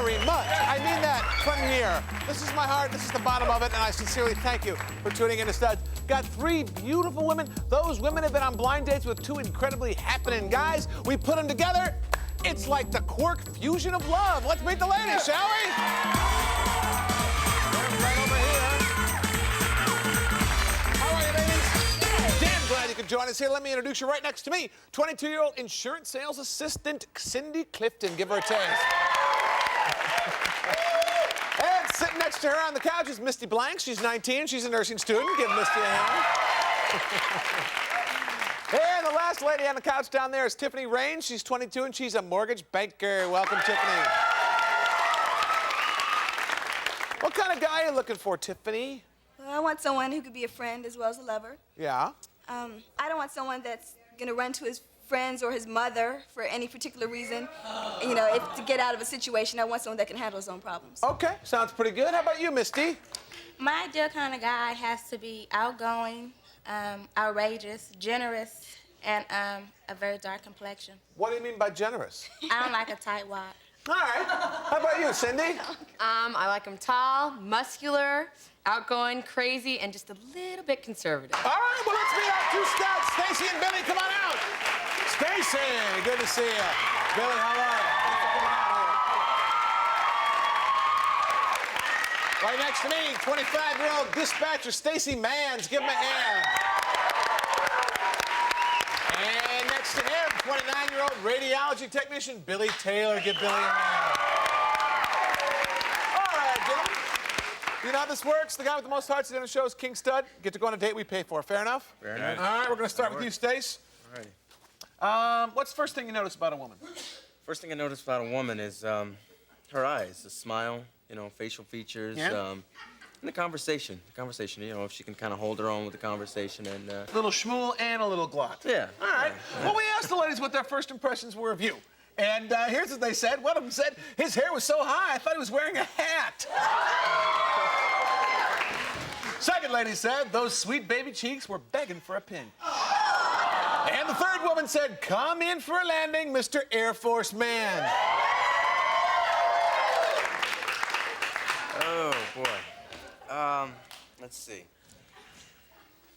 very much. I mean that from here. This is my heart, this is the bottom of it, and I sincerely thank you for tuning in to Studs. Got 3 beautiful women. Those women have been on blind dates with 2 incredibly happening guys. We put them together. It's like the quirk fusion of love. Let's meet the ladies, shall we? Right over here. How are you, ladies? Damn glad you could join us here. Let me introduce you right next to me. 22-year-old insurance sales assistant Cindy Clifton. Give her a taste. And sitting next to her on the couch is Misty Blanks. She's 19. She's a nursing student. Give Misty a hand. And the last lady on the couch down there is Tiffany Raines. She's 22 and she's a mortgage banker. Welcome, Tiffany. What kind of guy are you looking for, Tiffany? Well, I want someone who could be a friend as well as a lover. Yeah? I don't want someone that's gonna run to his friends or his mother for any particular reason. You know, to get out of a situation, I want someone that can handle his own problems. Okay, sounds pretty good. How about you, Misty? My ideal kind of guy has to be outgoing, outrageous, generous, and a very dark complexion. What do you mean by generous? I don't like a tightwad. All right. How about you, Cindy? I like him tall, muscular, outgoing, crazy, and just a little bit conservative. All right, well, let's meet our 2 studs. Stacy and Billy, come on out. Stacy, good to see you. Billy, how are you? Thanks for coming out here. Right next to me, 25-year-old dispatcher Stacy Mans. Give him a hand. And next to him, 29-year-old radiology technician Billy Taylor. Give Billy a hand. All right, gentlemen. You know how this works? The guy with the most hearts at the end of the show is King Stud. Get to go on a date we pay for. Fair enough? Fair enough. All right, we're going to start with you, Stace. All righty. What's the first thing you notice about a woman? First thing I notice about a woman is her eyes, the smile, you know, facial features, and the conversation. You know, if she can kind of hold her own with the conversation and. A little schmool and a little glot. Yeah. All right. Well, we asked the ladies what their first impressions were of you. And here's what they said. One of them said, his hair was so high, I thought he was wearing a hat. Second lady said, those sweet baby cheeks were begging for a pinch. And the third woman said, come in for a landing, Mr. Air Force Man. Oh, boy. Let's see.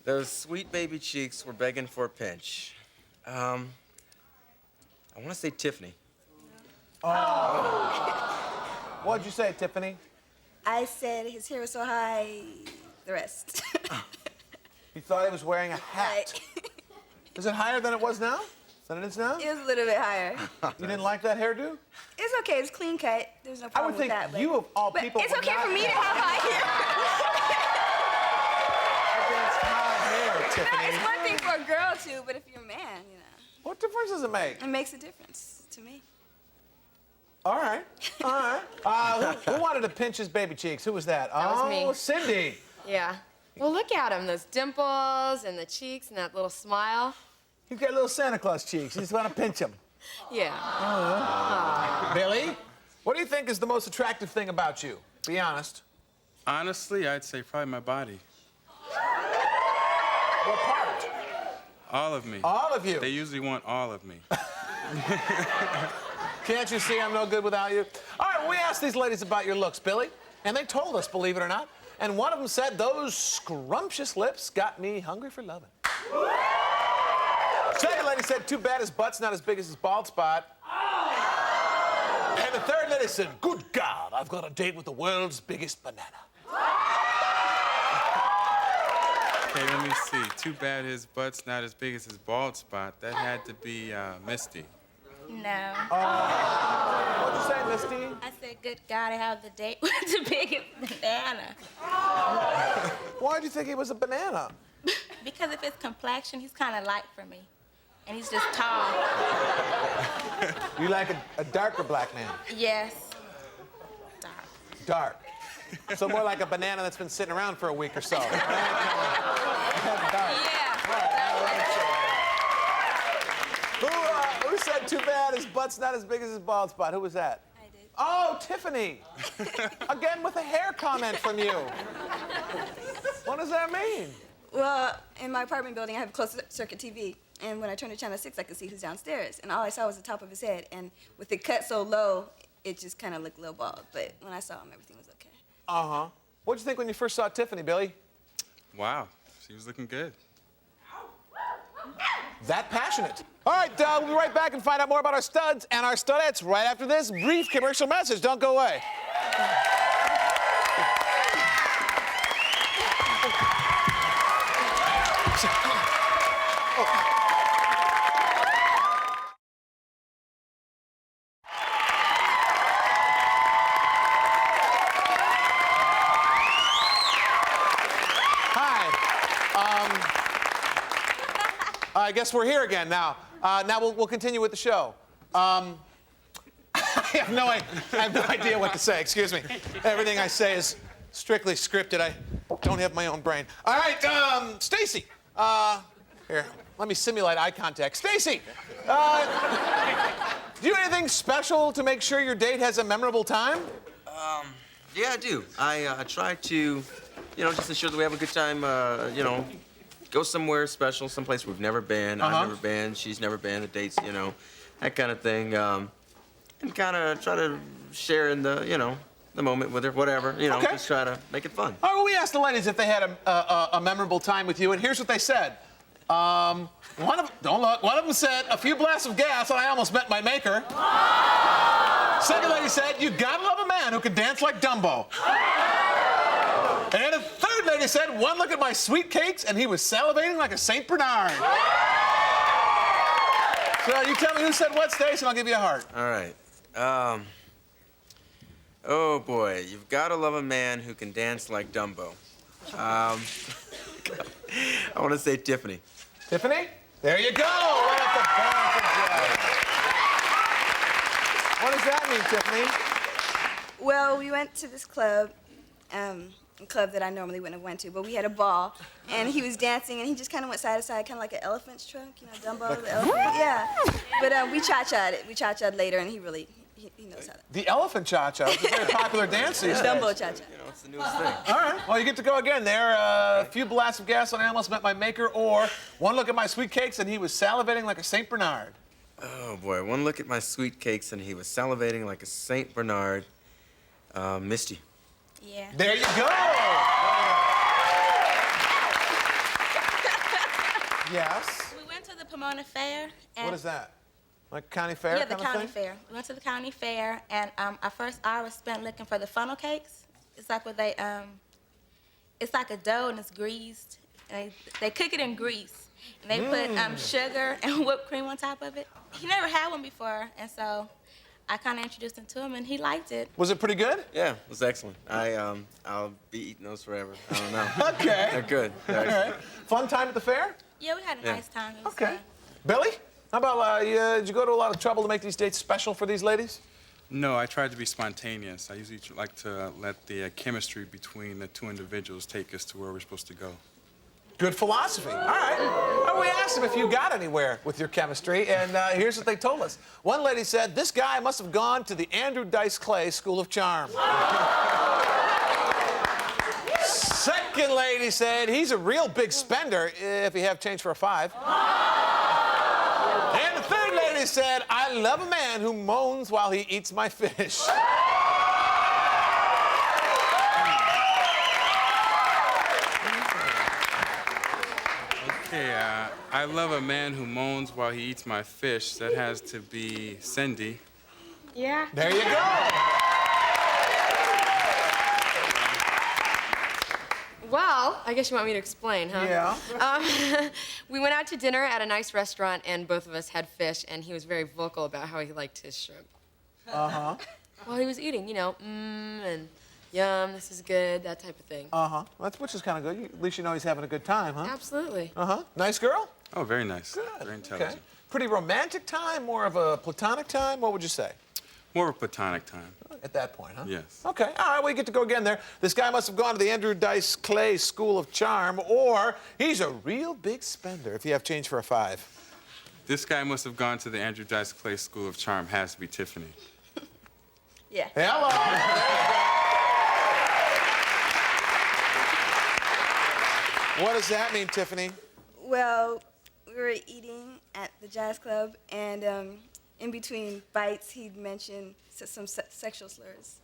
Those sweet baby cheeks were begging for a pinch. I want to say Tiffany. What'd you say, Tiffany? I said his hair was so high, the rest. You thought he was wearing a hat. Right. Is it higher than it was now? Than it is now? It was a little bit higher. You didn't like that hairdo? It's okay, it's clean cut. There's no I problem would think with that. you, of all but people, it's would okay not for me to have high hair. It's high hair, No, Tiffany. it's one thing for a girl too, but if you're a man, you know, What difference does it make? it makes a difference to me. All right, all right. Who wanted to pinch his baby cheeks? Who was that? That was me. Cindy. Yeah. Well, look at him, those dimples and the cheeks and that little smile. He's got little Santa Claus cheeks. You just want to pinch him. Yeah. Billy, what do you think is the most attractive thing about you? Be honest. Honestly, I'd say probably my body. What part? All of me. All of you. They usually want all of me. Can't you see I'm no good without you? All right, well, we asked these ladies about your looks, Billy, and they told us, believe it or not, and one of them said, those scrumptious lips got me hungry for loving. Second lady said, too bad his butt's not as big as his bald spot. And the third lady said, good God, I've got a date with the world's biggest banana. Okay, let me see. Too bad his butt's not as big as his bald spot. That had to be Misty. No. What'd you say, Misty? I said, good God, I have the date with the biggest banana. Why'd you think he was a banana? Because of his complexion, he's kind of light for me. And he's just tall. You like a darker black man? Yes. Dark. Dark. So more like a banana that's been sitting around for a week or so. Dark. Who said too bad his butt's not as big as his bald spot? Who was that? I did. Oh, Tiffany. Again with a hair comment from you. What does that mean? Well, in my apartment building, I have a closed circuit TV. And when I turned to channel 6, I could see who's downstairs. And all I saw was the top of his head. And with it cut so low, it just kind of looked a little bald. But when I saw him, everything was okay. Uh-huh. What'd you think when you first saw Tiffany, Billy? Wow, she was looking good. That passionate. All right, we'll be right back and find out more about our studs and our studettes right after this brief commercial message. Don't go away. I guess we're here again now. Now we'll continue with the show. I have no idea what to say. Excuse me. Everything I say is strictly scripted. I don't have my own brain. All right, Stacy. Here, let me simulate eye contact. Stacy, do you do anything special to make sure your date has a memorable time? Yeah, I do. I try to, just ensure that we have a good time, go somewhere special, someplace we've never been. I've never been, she's never been, the dates, that kind of thing. And kind of try to share in the, the moment with her, whatever, Okay. just try to make it fun. All right, well, we asked the ladies if they had a memorable time with you, and here's what they said. One of them said, a few blasts of gas, and I almost met my maker. Second lady said, you gotta love a man who can dance like Dumbo. And the third lady said, one look at my sweet cakes, and he was salivating like a St. Bernard. So you tell me who said what, Stace, and I'll give you a heart. All right. Oh, boy. You've got to love a man who can dance like Dumbo. I want to say Tiffany. Tiffany? There you go. Right off the bat. What does that mean, Tiffany? Well, we went to this club, a club that I normally wouldn't have went to, but we had a ball, and he was dancing, and he just kind of went side to side, kind of like an elephant's trunk, Dumbo, the elephant. Yeah. But we cha-cha'd it. We cha-cha'd later, and he knows how to. The elephant cha-cha is a very popular dance these days. Dumbo cha-cha. It's the newest thing. All right. Well, you get to go again there. A few blasts of gas and I almost met my maker, or one look at my sweet cakes and he was salivating like a St. Bernard. Oh, boy. One look at my sweet cakes, and he was salivating like a St. Bernard. Misty. Yeah. There you go. Yes. We went to the Pomona Fair. And What is that? Like county fair Yeah, the kind of county thing? fair. We went to the county fair, and our first hour was spent looking for the funnel cakes. It's like where they, it's like a dough and it's greased. And they cook it in grease. And they put sugar and whipped cream on top of it. He never had one before, and so I kind of introduced him to him, and he liked it. Was it pretty good? Yeah, it was excellent. I'll be eating those forever. I don't know. Okay. They're good. They're All right. excellent. Fun time at the fair? Yeah, we had a Yeah. nice time. It was Okay. fun. Billy? How about, did you go to a lot of trouble to make these dates special for these ladies? No, I tried to be spontaneous. I usually like to let the chemistry between the two individuals take us to where we're supposed to go. Good philosophy. All right. Well, we asked them if you got anywhere with your chemistry, and here's what they told us. One lady said, this guy must have gone to the Andrew Dice Clay School of Charm. Second lady said, he's a real big spender if you have change for a 5. And the third lady said, I love a man who moans while he eats my fish. Okay, I love a man who moans while he eats my fish. That has to be Cindy. Yeah. There you go. Well, I guess you want me to explain, huh? Yeah. We went out to dinner at a nice restaurant, and both of us had fish, and he was very vocal about how he liked his shrimp. Uh-huh. While he was eating, and yum, this is good, that type of thing. Uh-huh. Which is kind of good. At least you know he's having a good time, huh? Absolutely. Uh-huh. Nice girl? Oh, very nice. Good. Very intelligent. Okay. Pretty romantic time, more of a platonic time? What would you say? More of a platonic time. At that point, huh? Yes. Okay. All right, well, you get to go again there. This guy must have gone to the Andrew Dice Clay School of Charm, or he's a real big spender if you have change for a 5. This guy must have gone to the Andrew Dice Clay School of Charm. Has to be Tiffany. Yeah. Hello. What does that mean, Tiffany? Well, we were eating at the jazz club, and in between bites, he'd mention some sexual slurs.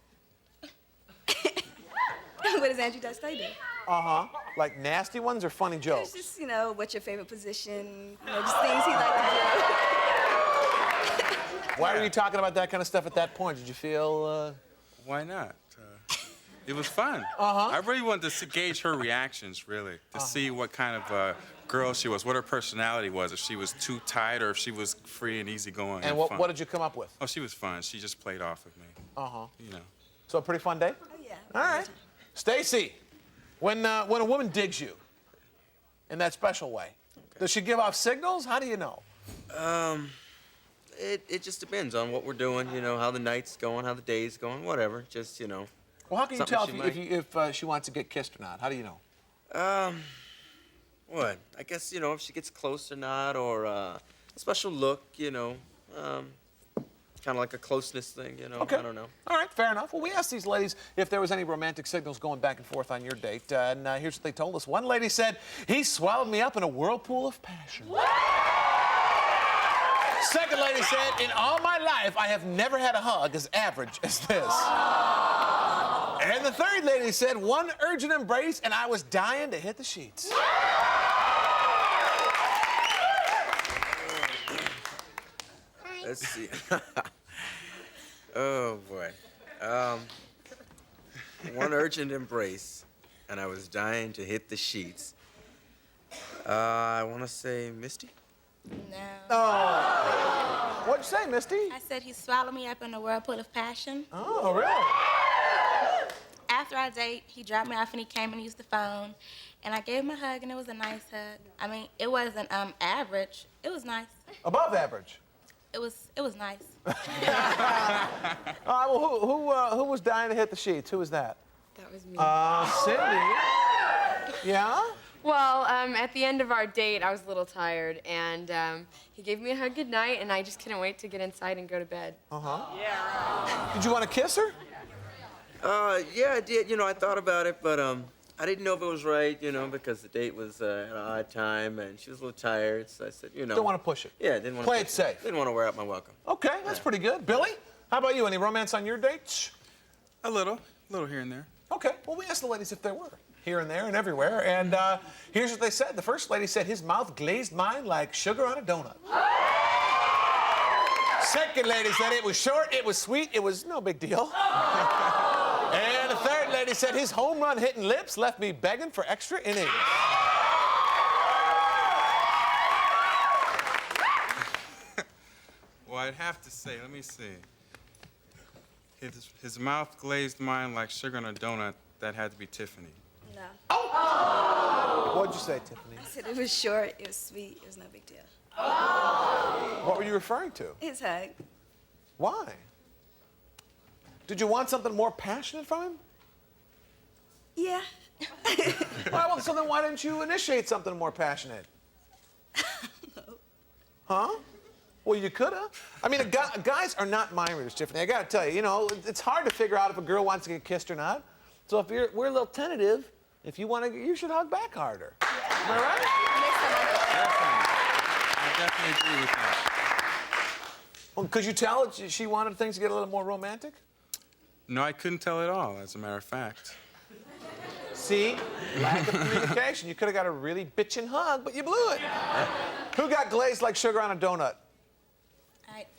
What does Andrew Dice Clay do? Uh-huh. Like nasty ones or funny It's jokes? just, you know, what's your favorite position? You know, just things he'd like to do. Why were you talking about that kind of stuff at that point? Did you feel, Why not? It was fun. Uh-huh. I really wanted to gauge her reactions, really, to see what kind of girl she was, what her personality was, if she was too tight or if she was free and easygoing. and what did you come up with? Oh, she was fun. She just played off with me. Uh-huh. You know. So a pretty fun day? Oh, yeah. All right. Stacy, when a woman digs you in that special way, does she give off signals? How do you know? It just depends on what we're doing, you know, how the night's going, how the day's going, whatever. Just, you know. Well, how can you Something tell she if she wants to get kissed or not? How do you know? What? I guess, you know, if she gets close or not, or a special look, you know. Kind of like a closeness thing, you know. Okay. I don't know. All right, fair enough. Well, we asked these ladies if there was any romantic signals going back and forth on your date, and here's what they told us. One lady said, "He swallowed me up in a whirlpool of passion." Second lady said, "In all my life, I have never had a hug as average as this." And the third lady said, "One urgent embrace, and I was dying to hit the sheets." Let's see. Oh, boy. One urgent embrace, and I was dying to hit the sheets. I want to say Misty? No. What'd you say, Misty? I said he swallowed me up in a whirlpool of passion. Oh, really? After our date, he dropped me off and he came and used the phone. And I gave him a hug, and it was a nice hug. I mean, it wasn't average. It was nice. Above average. It was nice. All right, well, who was dying to hit the sheets? Who was that? That was me. Cindy. Yeah? Well, at the end of our date, I was a little tired, and he gave me a hug goodnight, and I just couldn't wait to get inside and go to bed. Uh-huh. Yeah. Did you want to kiss her? Yeah, I did. You know, I thought about it, but I didn't know if it was right, you know, because the date was at an odd time, and she was a little tired, so I said, you know. Don't want to push it. Yeah, didn't want to Play it safe. Didn't want to wear out my welcome. Okay, that's pretty good. Billy, how about you? Any romance on your dates? A little here and there. Okay, well, we asked the ladies if there were. Here and there and everywhere. And here's what they said. The first lady said his mouth glazed mine like sugar on a donut. Second lady said it was short, it was sweet, it was no big deal. And the third lady said his home run hitting lips left me begging for extra innings. Well, I'd have to say, let me see. His mouth glazed mine like sugar on a donut. That had to be Tiffany. No. What'd you say, Tiffany? I said it was short, it was sweet, it was no big deal. What were you referring to? His hug. Why? Did you want something more passionate from him? Yeah. All right, well, so then why didn't you initiate something more passionate? Huh? Well, you could have. I mean, guys are not mind readers, Tiffany. I got to tell you, you know, it's hard to figure out if a girl wants to get kissed or not. So if we're a little tentative, if you want to, you should hug back harder. Am I right? I definitely agree with that. Well, could you tell she wanted things to get a little more romantic? No, I couldn't tell at all, as a matter of fact. See? Lack of communication. You could have got a really bitchin' hug, but you blew it. Who got glazed like sugar on a donut?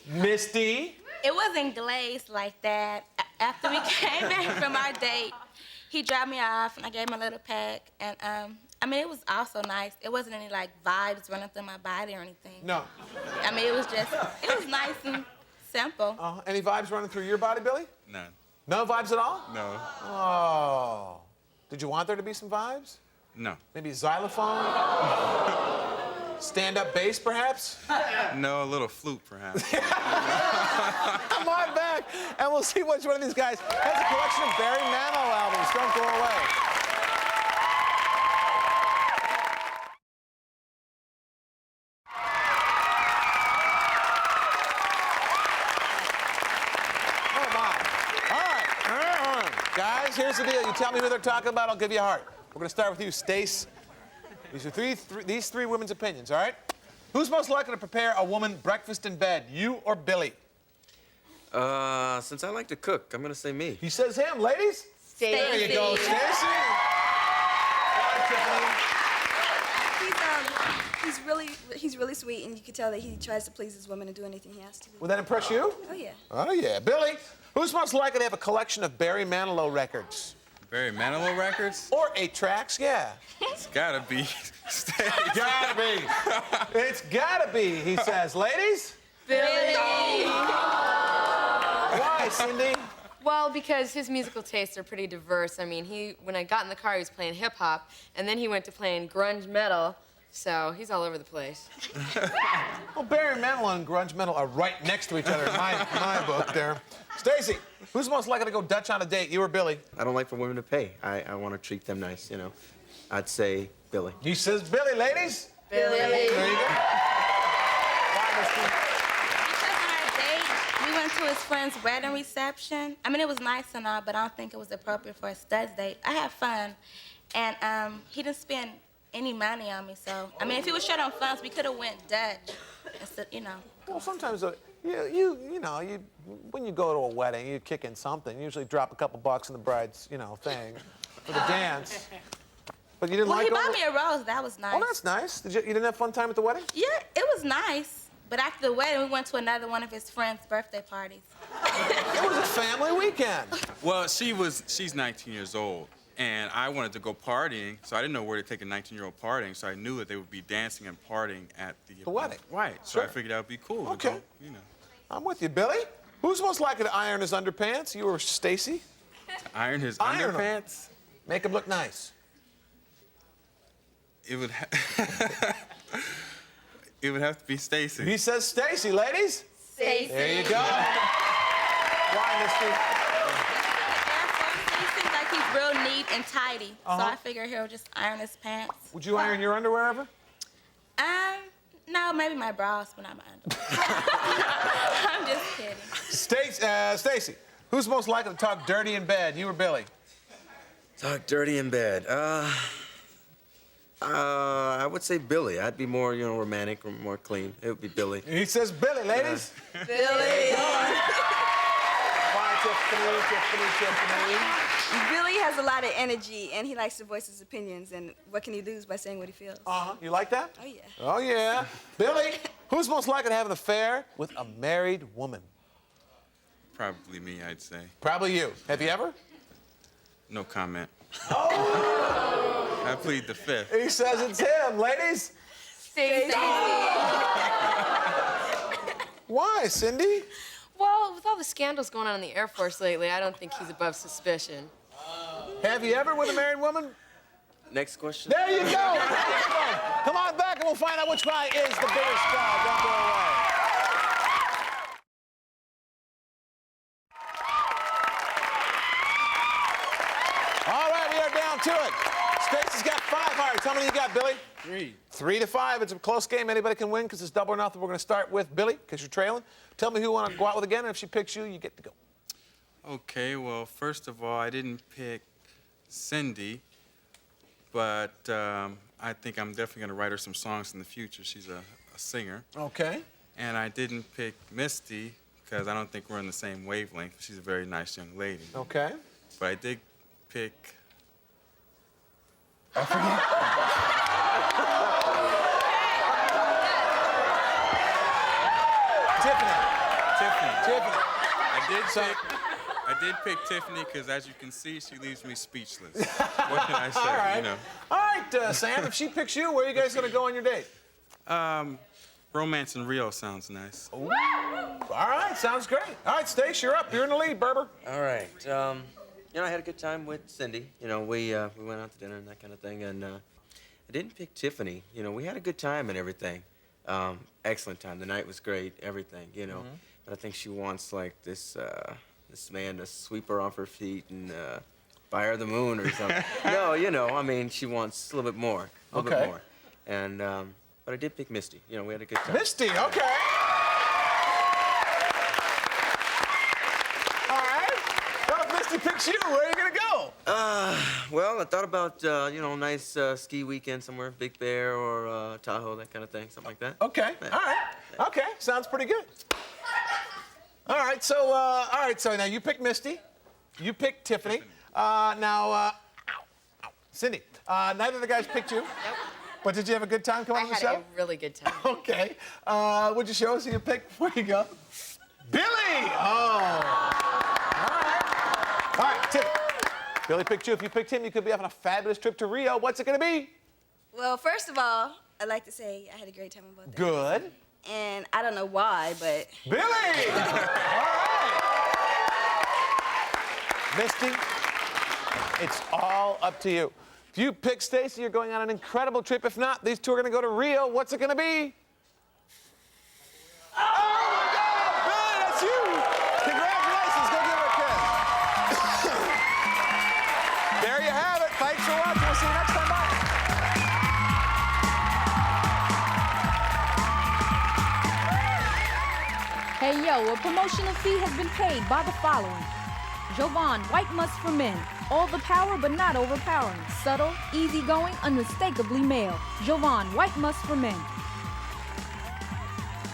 Misty? It wasn't glazed like that. After we came back from our date, he dropped me off, and I gave him a little peck. And, I mean, it was also nice. It wasn't any, like, vibes running through my body or anything. No. I mean, it was nice and simple. Any vibes running through your body, Billy? None. No vibes at all? No. Oh. Did you want there to be some vibes? No. Maybe a xylophone? Stand-up bass, perhaps? No, a little flute, perhaps. Come on back, and we'll see which one of these guys has a collection of Barry Manilow albums. Don't go away. Guys, here's the deal. You tell me who they're talking about, I'll give you a heart. We're going to start with you, Stace. These are these three women's opinions, all right? Who's most likely to prepare a woman breakfast in bed, you or Billy? Since I like to cook, I'm gonna say me. He says him. Ladies? Stacey. There you go, Stacey. He's really sweet, and you can tell that he tries to please his woman and do anything he has to do. Will that impress you? Oh yeah. Oh, yeah. Billy, who's most likely to have a collection of Barry Manilow records? Barry Manilow records? Or 8 tracks, yeah. It's gotta be. Gotta be. It's gotta be, he says. Ladies? Billy. Why, Cindy? Well, because his musical tastes are pretty diverse. I mean, when I got in the car, he was playing hip hop, and then he went to playing grunge metal. So he's all over the place. Well, Barry Manilow and grunge metal are right next to each other in my book there. Stacey, who's most likely to go Dutch on a date, you or Billy? I don't like for women to pay. I want to treat them nice, you know. I'd say Billy. He says Billy, ladies. Billy. There you go. Why, Misty? Because on our date, we went to his friend's wedding reception. I mean, it was nice and all, but I don't think it was appropriate for a studs date. I had fun, and he didn't spend any money on me, so I mean, if he was short on funds, we could have went Dutch, instead, you know. Well, sometimes when you go to a wedding, you kick in something. You usually drop a couple bucks in the bride's, thing for the dance. But you didn't Well, like he going bought me a rose. That was nice. Oh, that's nice. You didn't have fun time at the wedding? Yeah, it was nice. But after the wedding, we went to another one of his friends' birthday parties. It was a family weekend. Well, she's 19 years old, and I wanted to go partying, so I didn't know where to take a 19-year-old partying, so I knew that they would be dancing and partying at the wedding. Right, so Sure. I figured that would be cool. Okay. To go, you know. I'm with you, Billy. Who's most likely to iron his underpants, you or Stacey? Iron his Iron 'em. underpants? Make him look nice. It would it would have to be Stacey. He says Stacey, ladies. Stacey. There you go. Why, Misty? He seems like he's real neat and tidy, so I figured he'll just iron his pants. Would you iron your underwear ever? No, maybe my bras, but not my underwear. I'm just kidding. Stacey, who's most likely to talk dirty in bed, you or Billy? Talk dirty in bed. I would say Billy. I'd be more, romantic or more clean. It would be Billy. He says Billy, ladies. Billy. Why, Tiffany? Billy has a lot of energy, and he likes to voice his opinions. And what can he lose by saying what he feels? You like that? Oh yeah. Oh, yeah. Billy, who's most likely to have an affair with a married woman? Probably me, I'd say. Probably you. Have you ever? No comment. I plead the fifth. He says it's him, ladies. Stacey. Why, Cindy? Well, with all the scandals going on in the Air Force lately, I don't think he's above suspicion. Have you ever with a married woman? Next question. There you go. Come on back and we'll find out which guy is the biggest guy. Don't go away. All right, we are down to it. Stacey's got 5 hearts. How many you got, Billy? 3. 3 to 5. It's a close game. Anybody can win because it's double or nothing. We're going to start with Billy because you're trailing. Tell me who you want to go out with again, and if she picks you, you get to go. Okay, well, first of all, I didn't pick Cindy, but I think I'm definitely going to write her some songs in the future. She's a singer. Okay. And I didn't pick Misty because I don't think we're on the same wavelength. She's a very nice young lady. Okay. But I did pick... Tiffany. I did pick Tiffany because, as you can see, she leaves me speechless. What can I say? All right. You know. All right, Sam, if she picks you, where are you guys going to go on your date? Romance in Rio sounds nice. Ooh. All right, sounds great. All right, Stace, you're up. You're in the lead, Berber. All right. I had a good time with Cindy. We went out to dinner and that kind of thing. And I didn't pick Tiffany. We had a good time and everything. Excellent time. The night was great. Everything. But I think she wants like this man to sweep her off her feet and buy her the moon or something. No, she wants a little bit more. A little bit more. And but I did pick Misty. We had a good time. Misty, okay. All right. Well, if Misty Misty picks you. Where are you gonna go? Well, I thought about, nice ski weekend somewhere, Big Bear or Tahoe, that kind of thing, something like that. Okay. Yeah. All right. Okay. Sounds pretty good. All right. So now you picked Misty. You picked Tiffany. Cindy. Neither of the guys picked you. Nope. But did you have a good time coming on the show? I had a really good time. Okay. Would you show us who you picked before you go? Billy! Oh. All right, Tiff. Billy picked you. If you picked him, you could be off on a fabulous trip to Rio. What's it going to be? Well, first of all, I'd like to say I had a great time on both days. Good. And I don't know why, but Billy! All right. Misty, it's all up to you. If you pick Stacy, you're going on an incredible trip. If not, these two are going to go to Rio. What's it going to be? Oh, my God! Billy, that's you! Congratulations. Go give her a kiss. There you have it. Thanks for watching. We'll see you next time. Bye. Hey yo, a promotional fee has been paid by the following. Jovan White Musk for Men. All the power but not overpowering. Subtle, easygoing, unmistakably male. Jovan White Musk for Men.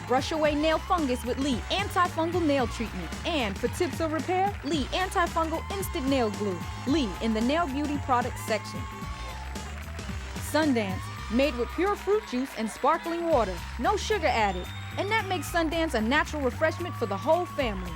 Brush away nail fungus with Lee Antifungal Nail Treatment. And for tips or repair, Lee Antifungal Instant Nail Glue. Lee in the Nail Beauty Products section. Sundance, made with pure fruit juice and sparkling water. No sugar added. And that makes Sundance a natural refreshment for the whole family.